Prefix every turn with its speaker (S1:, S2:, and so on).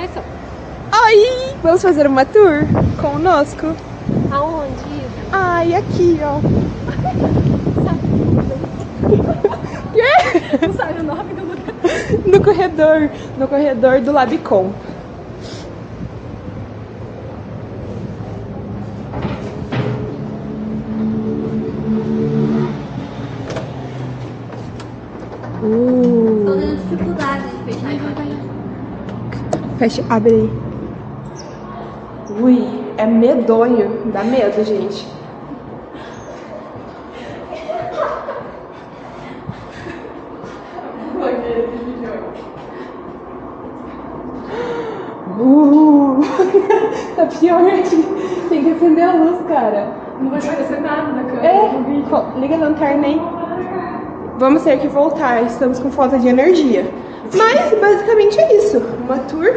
S1: Começou.
S2: Oi! Vamos fazer uma tour conosco?
S1: Aonde?
S2: Ai, aqui, ó.
S1: Não sabe o nome do lugar.
S2: No corredor do Labicom.
S1: Tô tendo dificuldade de fechar isso aqui.
S2: Fecha, abre aí. Ui, é medonho. Dá medo, gente. Tá pior aqui. Tem que acender a luz, cara.
S1: Não vai aparecer nada na câmera.
S2: Liga a lanterna aí. Vamos ter que voltar. Estamos com falta de energia. Mas basicamente é isso. Uma tour.